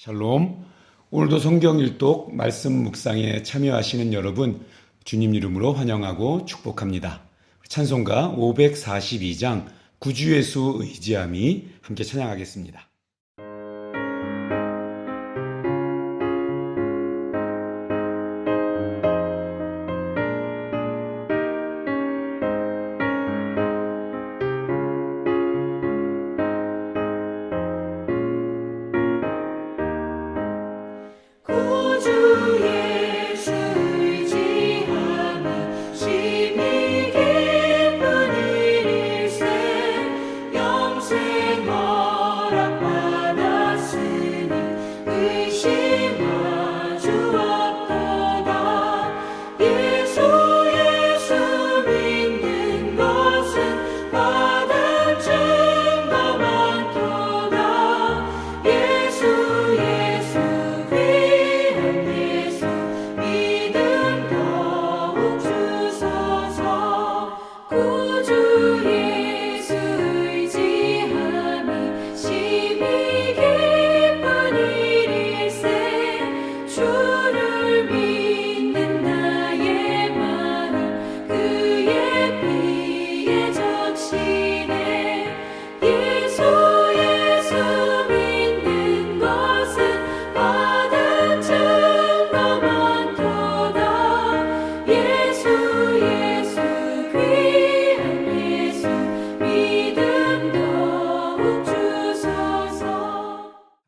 샬롬. 오늘도 성경 일독 말씀 묵상에 참여하시는 여러분 주님 이름으로 환영하고 축복합니다. 찬송가 542장 구주의 수 의지함이 함께 찬양하겠습니다.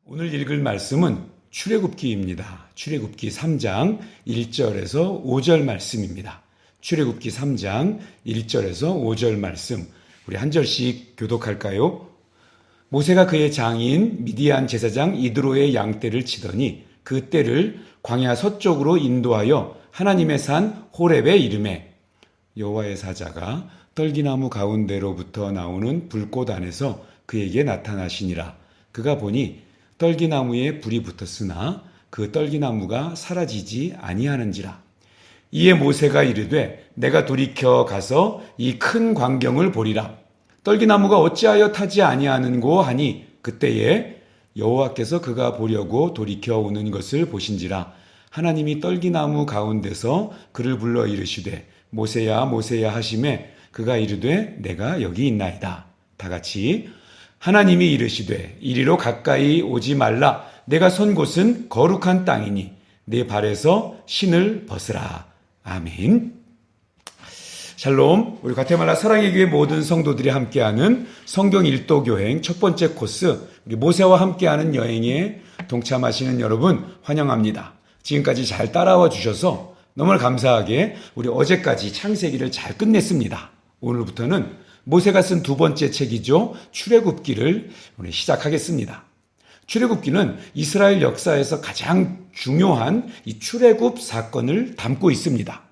오늘 읽을 말씀은 출애굽기입니다. 출애굽기 3장 1절에서 5절 말씀입니다. 출애굽기 3장 1절에서 5절 말씀, 우리 한 절씩 교독할까요? 모세가 그의 장인 미디안 제사장 이드로의 양떼를 치더니 그 떼를 광야 서쪽으로 인도하여 하나님의 산 호렙에 이르매 여호와의 사자가 떨기나무 가운데로부터 나오는 불꽃 안에서 그에게 나타나시니라. 그가 보니 떨기나무에 불이 붙었으나 그 떨기나무가 사라지지 아니하는지라. 이에 모세가 이르되 내가 돌이켜 가서 이 큰 광경을 보리라. 떨기나무가 어찌하여 타지 아니하는고 하니 그때에 여호와께서 그가 보려고 돌이켜 오는 것을 보신지라. 하나님이 떨기나무 가운데서 그를 불러 이르시되 모세야 모세야 하시매 그가 이르되 내가 여기 있나이다. 다 같이 하나님이 이르시되 이리로 가까이 오지 말라. 내가 선 곳은 거룩한 땅이니 내 발에서 신을 벗으라. 아멘. 샬롬. 우리 과테말라 사랑의 교회 모든 성도들이 함께하는 성경 일독 여행 첫 번째 코스, 우리 모세와 함께하는 여행에 동참하시는 여러분 환영합니다. 지금까지 잘 따라와 주셔서 너무 감사하게 우리 어제까지 창세기를 잘 끝냈습니다. 오늘부터는 모세가 쓴 두 번째 책이죠. 출애굽기를 오늘 시작하겠습니다. 출애굽기는 이스라엘 역사에서 가장 중요한 이 출애굽 사건을 담고 있습니다.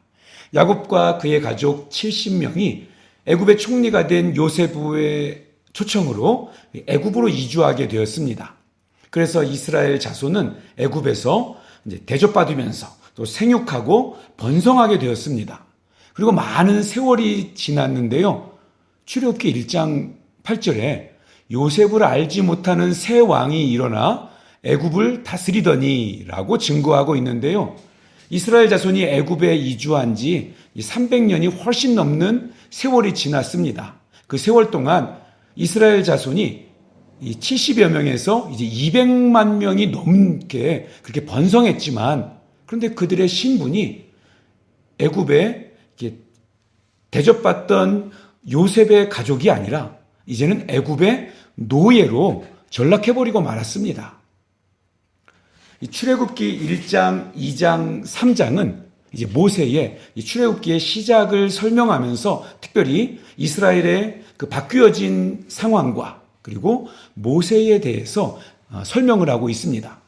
야곱과 그의 가족 70명이 애굽의 총리가 된 요세프의 초청으로 애굽으로 이주하게 되었습니다. 그래서 이스라엘 자손은 애굽에서 이제 대접받으면서 또 생육하고 번성하게 되었습니다. 그리고 많은 세월이 지났는데요. 출애굽기 1장 8절에 요셉을 알지 못하는 새 왕이 일어나 애굽을 다스리더니 라고 증거하고 있는데요. 이스라엘 자손이 애굽에 이주한 지 300년이 훨씬 넘는 세월이 지났습니다. 그 세월 동안 이스라엘 자손이 70여 명에서 이제 200만 명이 넘게 그렇게 번성했지만, 그런데 그들의 신분이 애굽에 대접받던 요셉의 가족이 아니라 이제는 애굽의 노예로 전락해버리고 말았습니다. 이 출애굽기 1장, 2장, 3장은 이제 모세의 이 출애굽기의 시작을 설명하면서 특별히 이스라엘의 그 바뀌어진 상황과 그리고 모세에 대해서 설명을 하고 있습니다.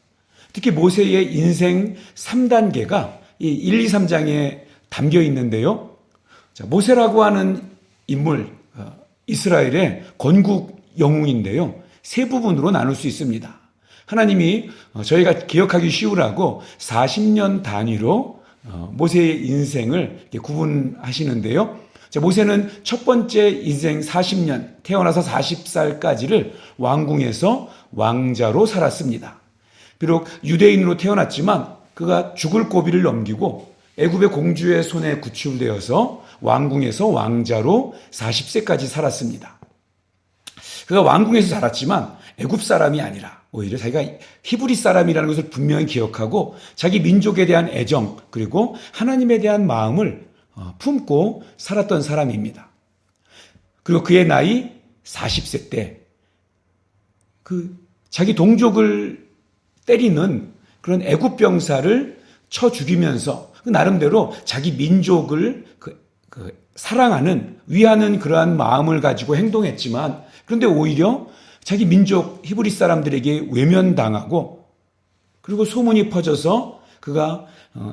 특히 모세의 인생 3단계가 이 1, 2, 3장에 담겨 있는데요. 자, 모세라고 하는 인물, 이스라엘의 건국 영웅인데요. 세 부분으로 나눌 수 있습니다. 하나님이 저희가 기억하기 쉬우라고 40년 단위로 모세의 인생을 구분하시는데요. 모세는 첫 번째 인생 40년, 태어나서 40살까지를 왕궁에서 왕자로 살았습니다. 비록 유대인으로 태어났지만 그가 죽을 고비를 넘기고 애굽의 공주의 손에 구출되어서 왕궁에서 왕자로 40세까지 살았습니다. 그가 왕궁에서 자랐지만 애굽 사람이 아니라 오히려 자기가 히브리 사람이라는 것을 분명히 기억하고 자기 민족에 대한 애정 그리고 하나님에 대한 마음을 품고 살았던 사람입니다. 그리고 그의 나이 40세 때 자기 동족을 때리는 그런 애굽 병사를 쳐 죽이면서 나름대로 자기 민족을 사랑하는 위하는 그러한 마음을 가지고 행동했지만 그런데 오히려 자기 민족 히브리 사람들에게 외면당하고 그리고 소문이 퍼져서 그가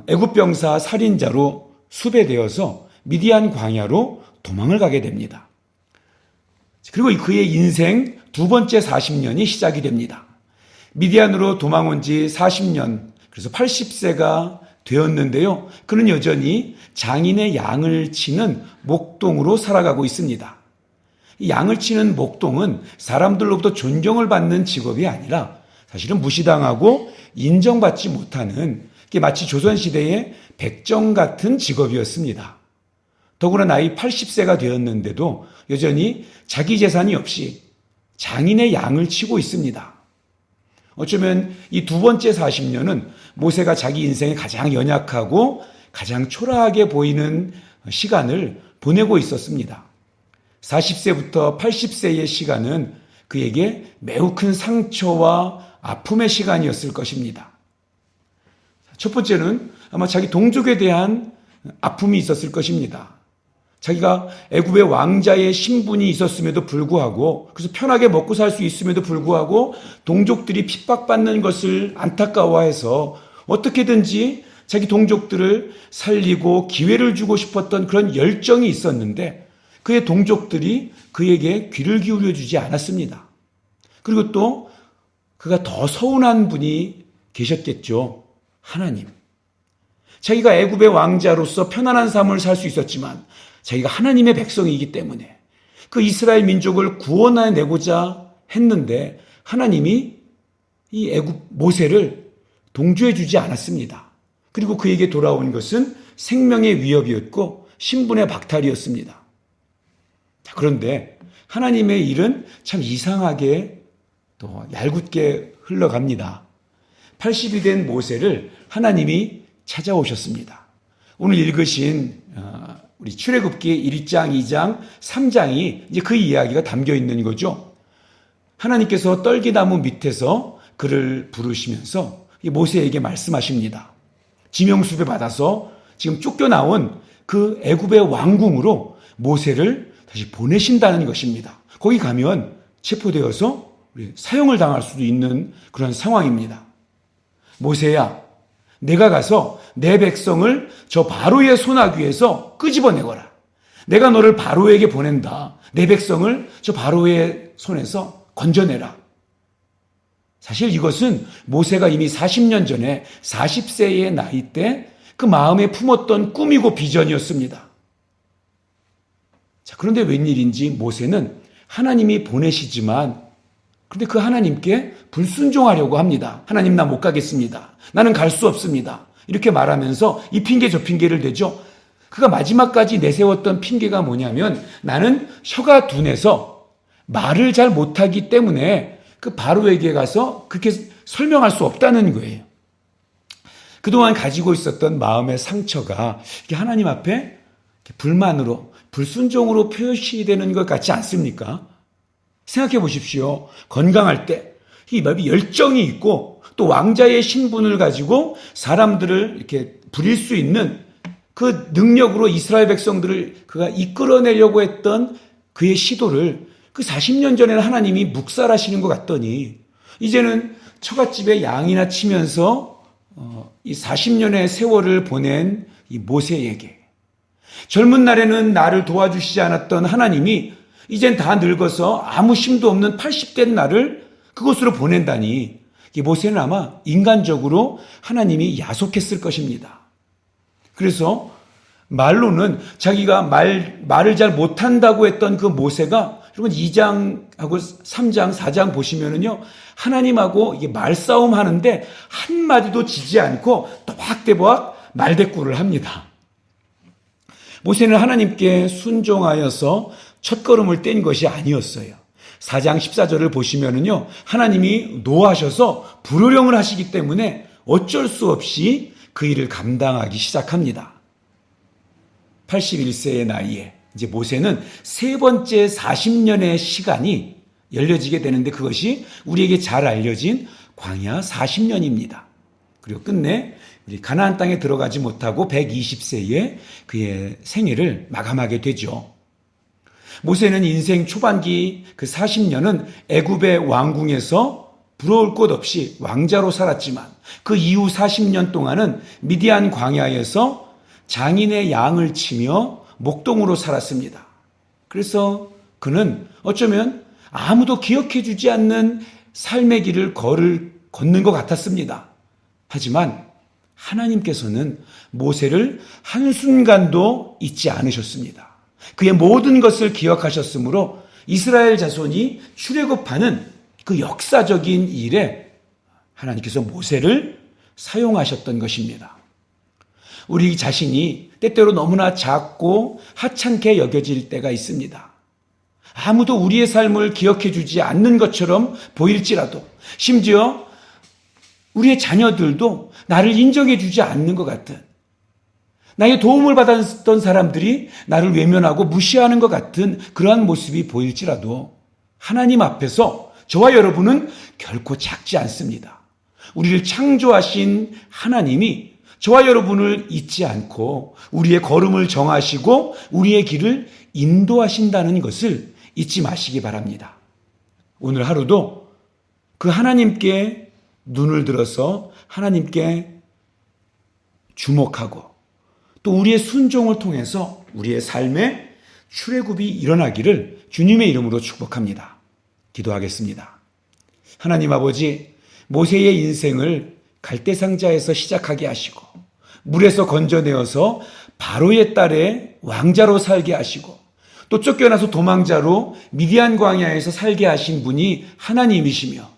애굽 병사 살인자로 수배되어서 미디안 광야로 도망을 가게 됩니다. 그리고 그의 인생 두 번째 40년이 시작이 됩니다. 미디안으로 도망온 지 40년, 그래서 80세가 되었는데요. 그는 여전히 장인의 양을 치는 목동으로 살아가고 있습니다. 이 양을 치는 목동은 사람들로부터 존경을 받는 직업이 아니라 사실은 무시당하고 인정받지 못하는 마치 조선시대의 백정 같은 직업이었습니다. 더구나 나이 80세가 되었는데도 여전히 자기 재산이 없이 장인의 양을 치고 있습니다. 어쩌면 이 두 번째 40년은 모세가 자기 인생에 가장 연약하고 가장 초라하게 보이는 시간을 보내고 있었습니다. 40세부터 80세의 시간은 그에게 매우 큰 상처와 아픔의 시간이었을 것입니다. 첫 번째는 아마 자기 동족에 대한 아픔이 있었을 것입니다. 자기가 애굽의 왕자의 신분이 있었음에도 불구하고 그래서 편하게 먹고 살 수 있음에도 불구하고 동족들이 핍박받는 것을 안타까워해서 어떻게든지 자기 동족들을 살리고 기회를 주고 싶었던 그런 열정이 있었는데 그의 동족들이 그에게 귀를 기울여 주지 않았습니다. 그리고 또 그가 더 서운한 분이 계셨겠죠. 하나님. 자기가 애굽의 왕자로서 편안한 삶을 살 수 있었지만 자기가 하나님의 백성이기 때문에 그 이스라엘 민족을 구원해내고자 했는데 하나님이 이 애굽 모세를 동조해 주지 않았습니다. 그리고 그에게 돌아온 것은 생명의 위협이었고 신분의 박탈이었습니다. 그런데 하나님의 일은 참 이상하게 또 얄궂게 흘러갑니다. 80이 된 모세를 하나님이 찾아오셨습니다. 오늘 읽으신 우리 출애굽기 1장, 2장, 3장이 이제 그 이야기가 담겨 있는 거죠. 하나님께서 떨기나무 밑에서 그를 부르시면서 모세에게 말씀하십니다. 지명수배 받아서 지금 쫓겨나온 그 애굽의 왕궁으로 모세를 다시 보내신다는 것입니다. 거기 가면 체포되어서 사형을 당할 수도 있는 그런 상황입니다. 모세야, 내가 가서 내 백성을 저 바로의 손아귀에서 끄집어내거라. 내가 너를 바로에게 보낸다. 내 백성을 저 바로의 손에서 건져내라. 사실 이것은 모세가 이미 40년 전에 40세의 나이 때 그 마음에 품었던 꿈이고 비전이었습니다. 자, 그런데 웬일인지 모세는 하나님이 보내시지만 그런데 그 하나님께 불순종하려고 합니다. 하나님, 나 못 가겠습니다. 나는 갈 수 없습니다. 이렇게 말하면서 이 핑계 저 핑계를 대죠. 그가 마지막까지 내세웠던 핑계가 뭐냐면 나는 혀가 둔해서 말을 잘 못하기 때문에 그 바로에게 가서 그렇게 설명할 수 없다는 거예요. 그동안 가지고 있었던 마음의 상처가 하나님 앞에 불만으로 불순종으로 표시되는 것 같지 않습니까? 생각해 보십시오. 건강할 때 이 열정이 있고 또 왕자의 신분을 가지고 사람들을 이렇게 부릴 수 있는 그 능력으로 이스라엘 백성들을 그가 이끌어내려고 했던 그의 시도를 그 40년 전에는 하나님이 묵살하시는 것 같더니 이제는 처갓집에 양이나 치면서 이 40년의 세월을 보낸 이 모세에게 젊은 날에는 나를 도와주시지 않았던 하나님이 이젠 다 늙어서 아무 힘도 없는 80된 나를 그곳으로 보낸다니 모세는 아마 인간적으로 하나님이 야속했을 것입니다. 그래서 말로는 자기가 말을 잘 못한다고 했던 그 모세가 여러분 2장하고 3장, 4장 보시면은요 하나님하고 이게 말싸움 하는데 한마디도 지지 않고 또박대박 말대꾸를 합니다. 모세는 하나님께 순종하여서 첫걸음을 뗀 것이 아니었어요. 4장 14절을 보시면은요, 하나님이 노하셔서 불호령을 하시기 때문에 어쩔 수 없이 그 일을 감당하기 시작합니다. 81세의 나이에 이제 모세는 세 번째 40년의 시간이 열려지게 되는데 그것이 우리에게 잘 알려진 광야 40년입니다. 그리고 끝내 우리 가나안 땅에 들어가지 못하고 120세에 그의 생애를 마감하게 되죠. 모세는 인생 초반기 그 40년은 애굽의 왕궁에서 부러울 것 없이 왕자로 살았지만 그 이후 40년 동안은 미디안 광야에서 장인의 양을 치며 목동으로 살았습니다. 그래서 그는 어쩌면 아무도 기억해 주지 않는 삶의 길을 걷는 것 같았습니다. 하지만 하나님께서는 모세를 한순간도 잊지 않으셨습니다. 그의 모든 것을 기억하셨으므로 이스라엘 자손이 출애굽하는 그 역사적인 일에 하나님께서 모세를 사용하셨던 것입니다. 우리 자신이 때때로 너무나 작고 하찮게 여겨질 때가 있습니다. 아무도 우리의 삶을 기억해 주지 않는 것처럼 보일지라도, 심지어 우리의 자녀들도 나를 인정해 주지 않는 것 같은, 나의 도움을 받았던 사람들이 나를 외면하고 무시하는 것 같은 그러한 모습이 보일지라도 하나님 앞에서 저와 여러분은 결코 작지 않습니다. 우리를 창조하신 하나님이 저와 여러분을 잊지 않고 우리의 걸음을 정하시고 우리의 길을 인도하신다는 것을 잊지 마시기 바랍니다. 오늘 하루도 그 하나님께 눈을 들어서 하나님께 주목하고 또 우리의 순종을 통해서 우리의 삶에 출애굽이 일어나기를 주님의 이름으로 축복합니다. 기도하겠습니다. 하나님 아버지, 모세의 인생을 갈대상자에서 시작하게 하시고 물에서 건져내어서 바로의 딸의 왕자로 살게 하시고 또 쫓겨나서 도망자로 미디안 광야에서 살게 하신 분이 하나님이시며,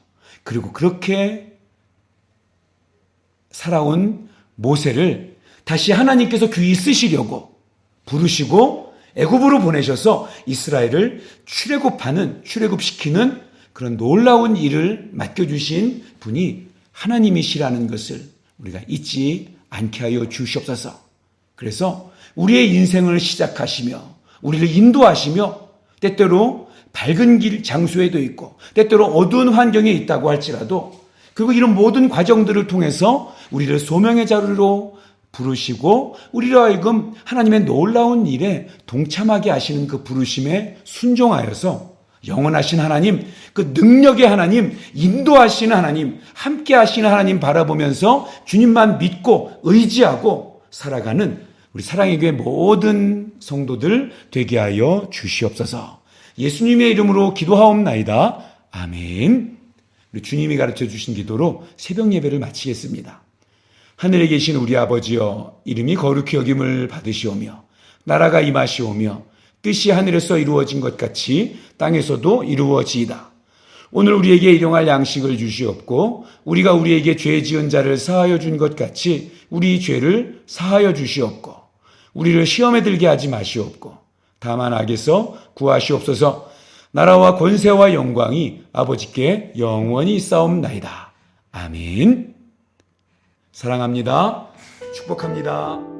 그리고 그렇게 살아온 모세를 다시 하나님께서 귀히 쓰시려고 부르시고 애굽으로 보내셔서 이스라엘을 출애굽시키는 그런 놀라운 일을 맡겨주신 분이 하나님이시라는 것을 우리가 잊지 않게 하여 주시옵소서. 그래서 우리의 인생을 시작하시며 우리를 인도하시며 때때로 밝은 길 장소에도 있고 때때로 어두운 환경에 있다고 할지라도 그리고 이런 모든 과정들을 통해서 우리를 소명의 자리로 부르시고 우리로 하여금 하나님의 놀라운 일에 동참하게 하시는 그 부르심에 순종하여서 영원하신 하나님, 그 능력의 하나님, 인도하시는 하나님, 함께 하시는 하나님 바라보면서 주님만 믿고 의지하고 살아가는 우리 사랑의 교회 모든 성도들 되게 하여 주시옵소서. 예수님의 이름으로 기도하옵나이다. 아멘. 우리 주님이 가르쳐 주신 기도로 새벽 예배를 마치겠습니다. 하늘에 계신 우리 아버지여, 이름이 거룩히 여김을 받으시오며 나라가 임하시오며 뜻이 하늘에서 이루어진 것 같이 땅에서도 이루어지이다. 오늘 우리에게 일용할 양식을 주시옵고 우리가 우리에게 죄 지은 자를 사하여 준 것 같이 우리 죄를 사하여 주시옵고 우리를 시험에 들게 하지 마시옵고 다만 악에서 구하시옵소서. 나라와 권세와 영광이 아버지께 영원히 있사옵나이다. 아멘. 사랑합니다. 축복합니다.